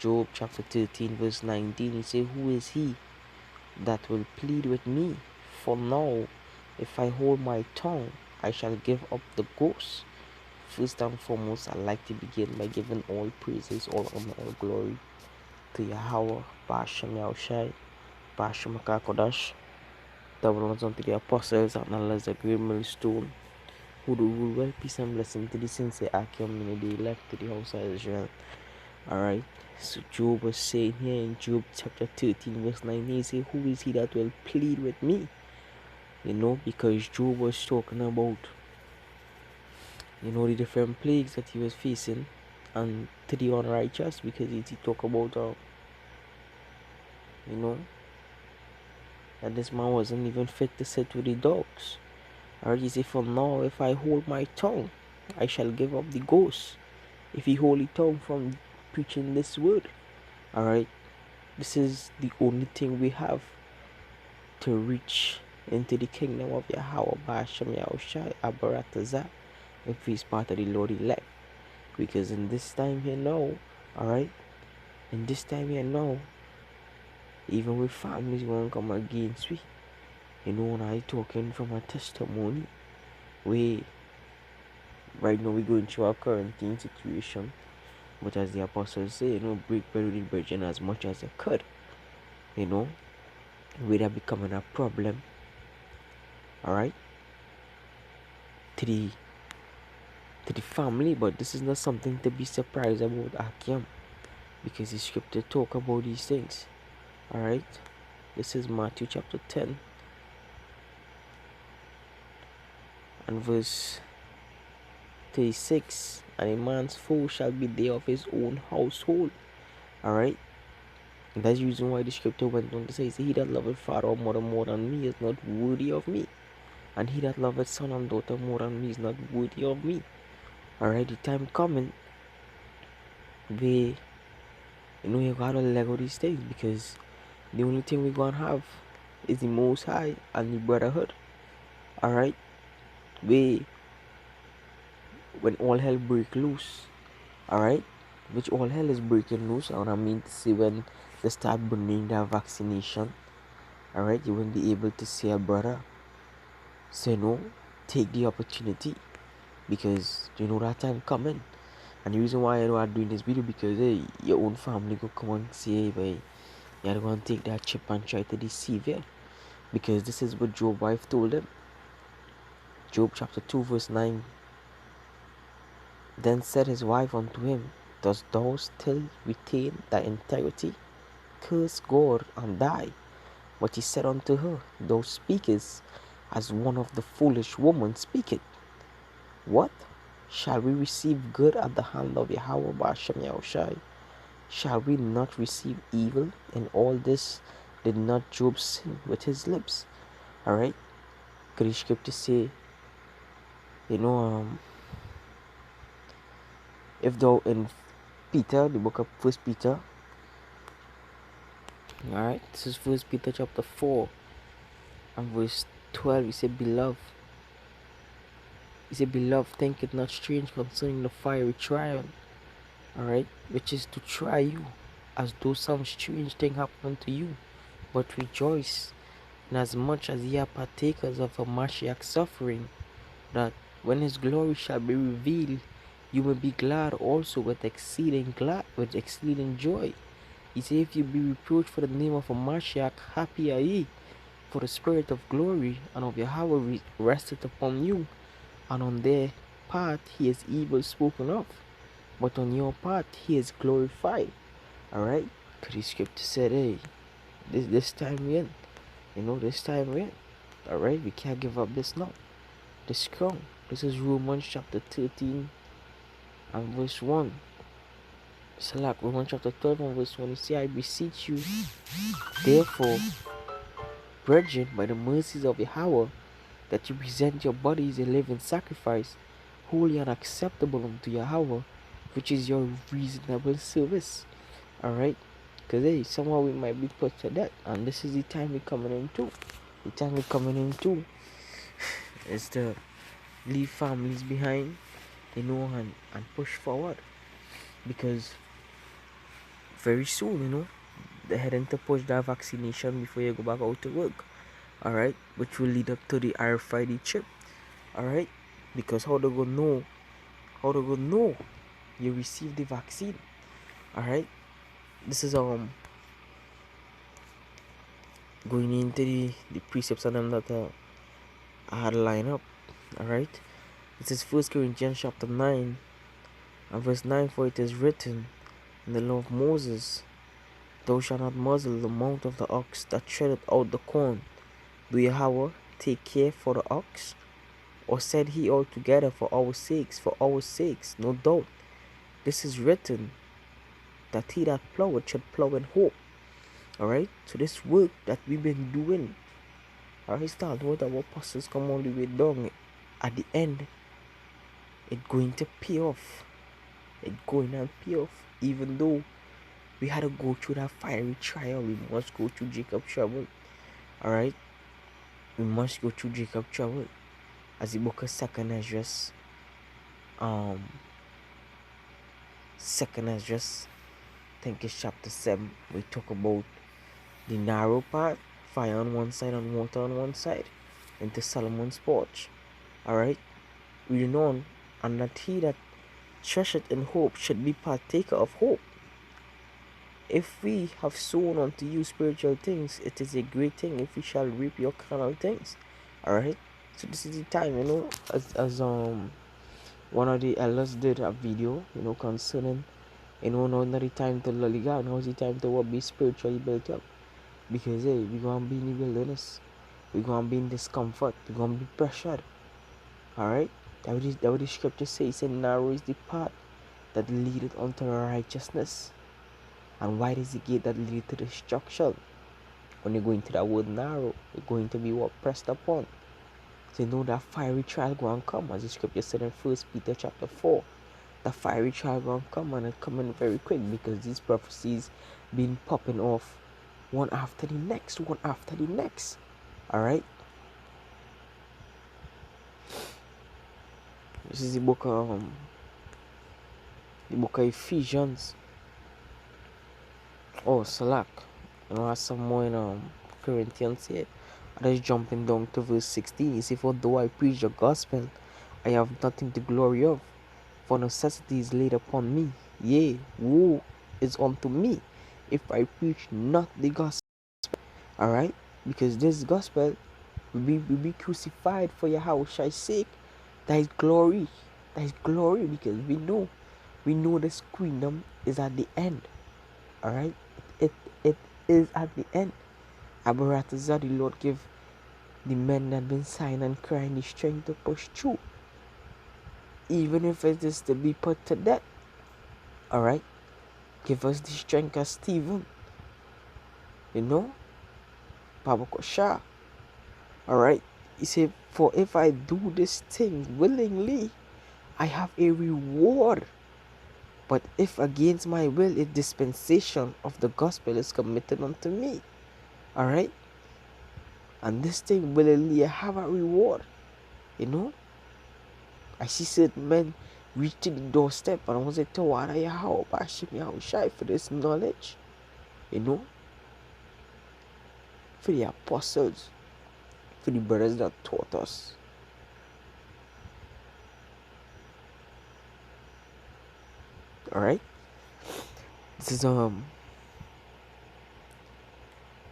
Job chapter 13 verse 19, he said, who is he that will plead with me? For now, if I hold my tongue, I shall give up the ghost. First and foremost, I'd like to begin by giving all praises, all honor, all glory to Yahweh, Bashem Yahushai, Bashem Kodash, double honors unto the apostles, acknowledge the great millstone, who do rule well, peace and blessing to the saints, Akim, in the elect to the house of Israel. Alright, so Job was saying here in Job chapter 13, verse 19, he said, who is he that will plead with me? Because Job was talking about, the different plagues that he was facing, and to the unrighteous, because he talk about, that this man wasn't even fit to sit with the dogs. Alright, he said, for now, if I hold my tongue, I shall give up the ghost. If he hold his tongue from preaching this word, alright, this is the only thing we have to reach into the kingdom of Yahweh Ba'ashem Yahushai Abaratazah, if he's part of the Lord elect. Because in this time here now, alright, in this time here now, even with families won't come against me. When I talking from a testimony, we right now we're going through our quarantine situation, but as the apostles say, break bread with the brethren as much as you could, without becoming a problem, alright, to the family. But this is not something to be surprised about, Akim, because the scripture talk about these things. Alright, this is Matthew chapter 10 and verse 36, and a man's foe shall be there of his own household. Alright, and that's the reason why the scripture went on to say, he that loveth father or mother more than me is not worthy of me, and he that loveth son and daughter more than me is not worthy of me. Alright, the time coming where you gotta let go these things, because the only thing we're gonna have is the Most High and the brotherhood. Alright, when all hell break loose, alright, which all hell is breaking loose, and I mean to say when they start bringing their vaccination, alright, you won't be able to say a brother, say no, take the opportunity, because that time coming. And the reason why I'm doing this video, because your own family go come and say, hey, you're going to take that chip and try to deceive you, because this is what Job's wife told him. Job chapter 2 verse 9, then said his wife unto him, dost thou still retain thy integrity? Curse God and die. But he said unto her, thou speakest as one of the foolish women speaketh. What? Shall we receive good at the hand of Yahweh Ba'ashem Yahushai? Shall we not receive evil? In all this did not Job sin with his lips? Alright? Could the scripture say, if thou in Peter, the book of First Peter, alright, this is First Peter chapter 4 and verse 12, he said, beloved, think it not strange concerning the fiery trial, alright, which is to try you, as though some strange thing happened to you, but rejoice, inasmuch as ye are partakers of a Mashiach suffering, that when his glory shall be revealed, you may be glad also with exceeding joy. He said, if you be reproached for the name of a Mashiach, happy are ye, for the spirit of glory and of Yahweh resteth upon you, and on their part he is evil spoken of, but on your part he is glorified. Alright? Because the scripture said, hey, this time we in. This time we in. Alright? We can't give up this now. This strong. This is Romans chapter 13 and verse 1. Select Romans chapter 12 and verse 1. You see, I beseech you, therefore, brethren, by the mercies of Yahweh, that you present your bodies a living sacrifice, holy and acceptable unto Yahweh, which is your reasonable service. Alright? Because somehow we might be put to that, and this is the time we're coming into. The time we're coming into is to leave families behind, and push forward. Because very soon, they're heading to push that vaccination before you go back out to work. All right, which will lead up to the RFID chip. All right, because how they gonna know? How they gonna know you received the vaccine? All right, this is going into the precepts and them that I had lined up. All right, this is First Corinthians chapter 9 and verse 9. For it is written in the law of Moses, thou shalt not muzzle the mouth of the ox that treadeth out the corn. Do Yahweh take care for the ox? Or said he altogether for our sakes, no doubt. This is written, that he that ploweth should plow in hope. Alright? So this work that we've been doing, alright, start with our apostles come all the way down. At the end, it's going to pay off. It's going to pay off. Even though we had to go through that fiery trial, we must go through Jacob's trouble. Alright? We must go through Jacob's trouble. As the book of Second Ezra, I think it's chapter 7, we talk about the narrow path, fire on one side and water on one side, into Solomon's porch. Alright? We know, and that he that treasureth in hope should be partaker of hope. If we have sown unto you spiritual things, it is a great thing if we shall reap your carnal things. Alright? So this is the time, as one of the elders did a video, concerning, now not the time to lollygaga, now is the time to be spiritually built up. Because hey, we're gonna be in the wilderness, we're gonna be in discomfort, we're gonna be pressured. Alright? That what the scripture says. It said, narrow is the path that leadeth unto righteousness, and wide is the gate that leadeth to destruction. When you go into that word narrow, you're going to be what? Pressed upon. So that fiery trial going to come, as the scripture said in 1 Peter chapter 4. The fiery trial going to come, and it's coming very quick, because these prophecies been popping off one after the next. Alright? This is the book of Ephesians. Oh, Salak. I have some more in Corinthians here. I just jumping down to verse 16. You see, for though I preach the gospel, I have nothing to glory of, for necessity is laid upon me. Yea, woe is unto me if I preach not the gospel. Alright? Because this gospel will be crucified for Yahweh's sake. That is glory. Because we know this kingdom is at the end. Alright? It is at the end. Abaratazah, the Lord give the men that been sighing and crying the strength to push through. Even if it is to be put to death. Alright? Give us the strength as Stephen. Baba Kosha. Alright? He said, for if I do this thing willingly, I have a reward. But if against my will, a dispensation of the gospel is committed unto me. Alright? And this thing willingly, I have a reward. I see certain men reach to the doorstep, and I was like, Tawara Yahweh, Bashim Yahweh Shai, for this knowledge. For the apostles, for the brothers that taught us. Alright? This is the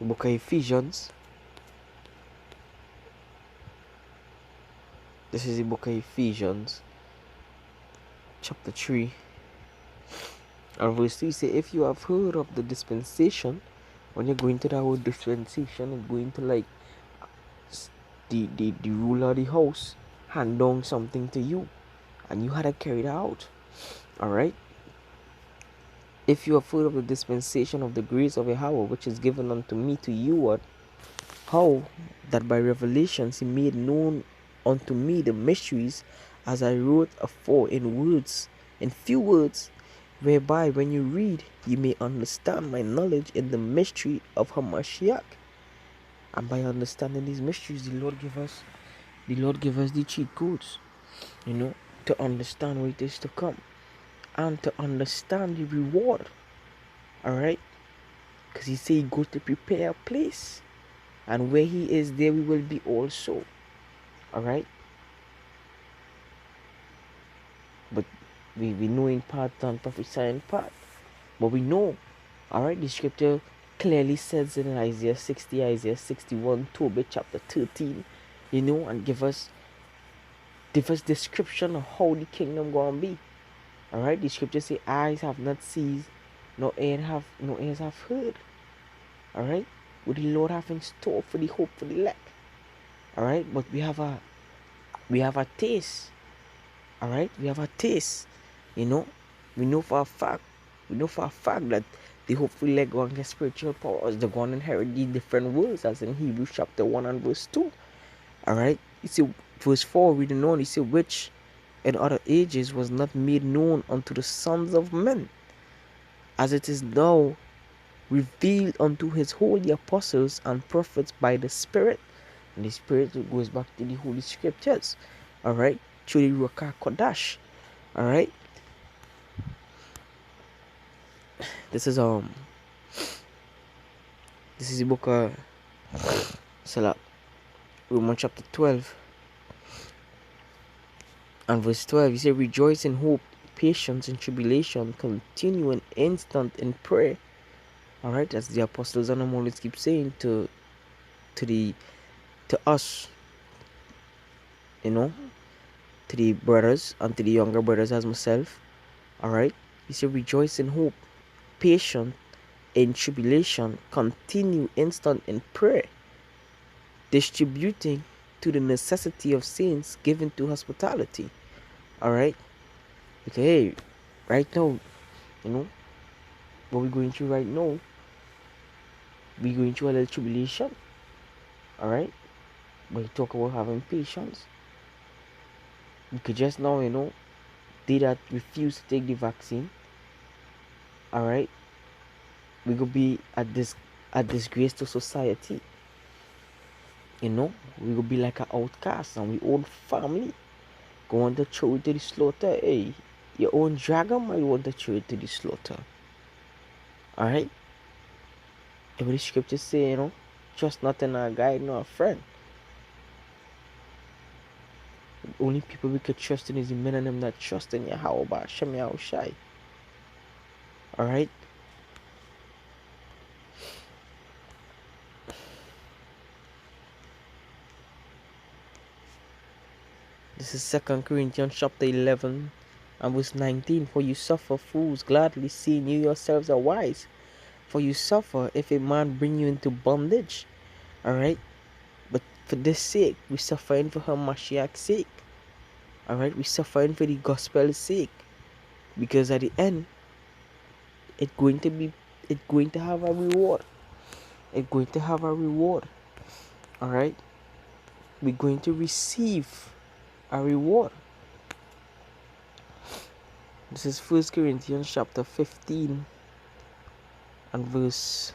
book of Ephesians. This is the book of Ephesians, chapter 3. And verse 3 say, if you have heard of the dispensation, when you go into that word dispensation, it's going to like the ruler of the house hand down something to you, and you had to carry it out. Alright? If you have heard of the dispensation of the grace of Yahweh, which is given unto me to you, what? How that by revelations he made known unto me the mysteries, as I wrote afore in few words, whereby when you read, you may understand my knowledge in the mystery of Hamashiach. And by understanding these mysteries, the Lord give us the cheat codes, to understand what it is to come, and to understand the reward. Alright? Because he said he go to prepare a place. And where he is, there we will be also. Alright? But we know in part and prophesy in part. But we know, alright, the scripture clearly says in Isaiah 60, Isaiah 61, Tobit chapter 13, and give us description of how the kingdom gonna be. Alright, the scripture say eyes have not seen, no ears have heard. Alright, what the Lord have in store for the hope for the elect. Alright, but we have a taste. Alright, we have a taste. We know for a fact that the hopeful elect going to get spiritual powers. They're going to inherit the different worlds, as in Hebrews chapter 1 and verse 2. Alright, you see, verse 4, reading on, you see, which in other ages was not made known unto the sons of men, as it is now revealed unto his holy apostles and prophets by the Spirit. And the Spirit goes back to the Holy Scriptures. Alright, through the Ruach HaKodesh. Alright, this is the book of Romans chapter 12 and verse 12. He said, rejoice in hope, patience in tribulation, continue and instant in prayer. Alright, as the apostles and always keep saying to us, to the brothers and to the younger brothers as myself. Alright, he said, rejoice in hope, patient in tribulation, continue instant in prayer, distributing to the necessity of saints, given to hospitality. Alright, because hey, right now, what we're going through right now, we're going through a little tribulation. Alright, but you talk about having patience. You could just now, they that refuse to take the vaccine, alright, we could be a disgrace to society. We could be like an outcast, and we own family going to throw it to the slaughter. Hey, your own dragon might want to throw it to the slaughter. Alright? Every scripture say, trust not in a guide nor a friend. The only people we could trust in is the men and them that trust in Yahweh Shem Yahushai. Alright? This is 2 Corinthians chapter 11 and verse 19. For you suffer fools gladly, seeing you yourselves are wise. For you suffer if a man bring you into bondage. Alright? But for this sake, we suffering for Hamashiach's sake. Alright? We suffering for the gospel's sake. Because at the end, it's going to have a reward. It's going to have a reward. Alright? We're going to receive a reward. This is 1 Corinthians chapter 15 and verse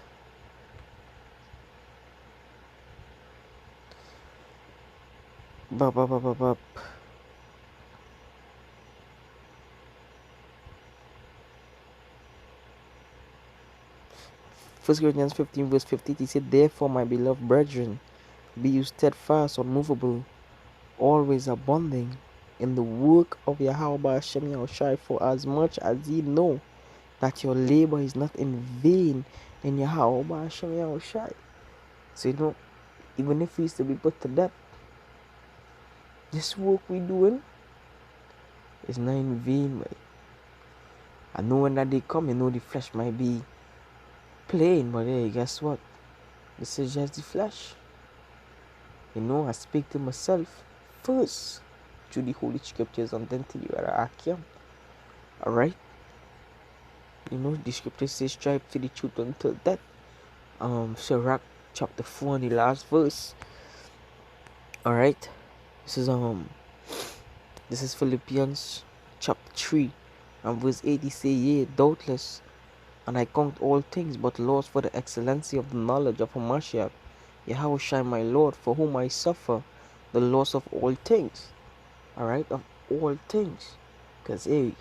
1 Corinthians 15 verse 15, he said, therefore, my beloved brethren, be you steadfast, unmovable, always abounding in the work of Yahweh Shem Yahushai, for as much as ye know that your labor is not in vain in Yahweh Shem Yahushai. So, even if we used to be put to death, this work we doing is not in vain, man. I know when that day come, the flesh might be plain, but hey, guess what? This is just the flesh. I speak to myself first through the Holy Scriptures and then to you at Akim. Alright? The scripture says strive to the truth until death. Sirach chapter 4 and the last verse. Alright? This is Philippians chapter 3 and verse 8. He say, yea, doubtless, and I count all things but loss for the excellency of the knowledge of Hamashiach, Yahushua my Lord, for whom I suffer the loss of all things. Alright? Of all things. Because, hey,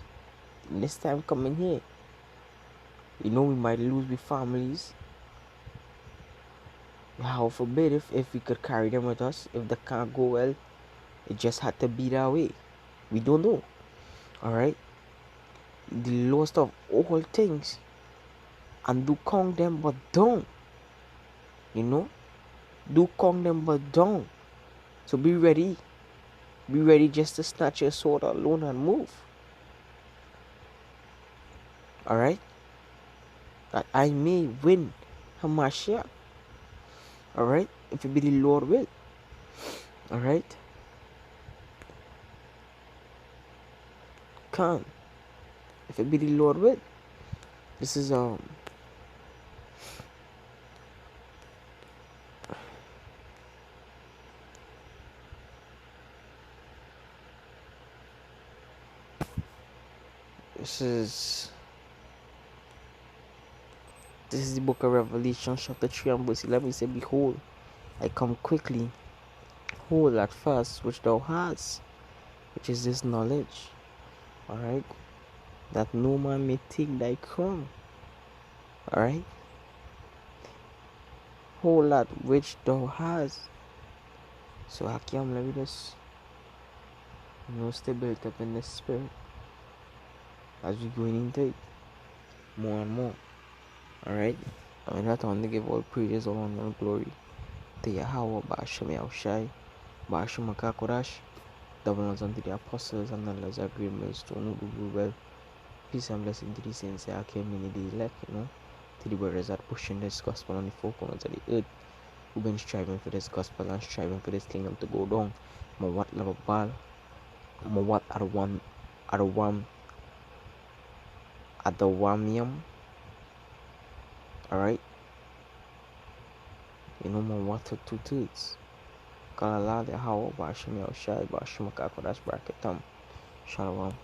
this time coming here, You know, we might lose with families. How forbid if we could carry them with us. If they can't go well, it just had to be that way. We don't know. Alright? The lowest of all things. And do count them but don't. You know? Do count them but don't. So be ready. Be ready just to snatch your sword alone and move. Alright? That I may win Hamashiach. Alright? If it be the Lord will. Alright? Can. If it be the Lord will. This is this is the book of Revelation chapter 3 and verse 11. It said, behold, I come quickly. Hold at first which thou hast, which is this knowledge. Alright? That no man may take thy crown. Alright? Hold that which thou hast. So Hakim, let me just stay built up in the spirit as we going into it more and more. Alright? I mean, that I want to give all praises, all honor and glory to Yahweh, Ba'ashem Yahushai, Ba'ashem Makakodash, double honors unto the apostles and the lesser great millstone who do well. Peace and blessing to the saints that came in the elect, to the brothers that pushing this gospel on the four corners of the earth, who've been striving for this gospel and striving for this kingdom to go down. Mawat Lababal, Mawat Adawamium. Alright? Mawat to two toots. Kalala the Hawa Bashim Yahushai Bashim Makakodash Brakatam. Shalom.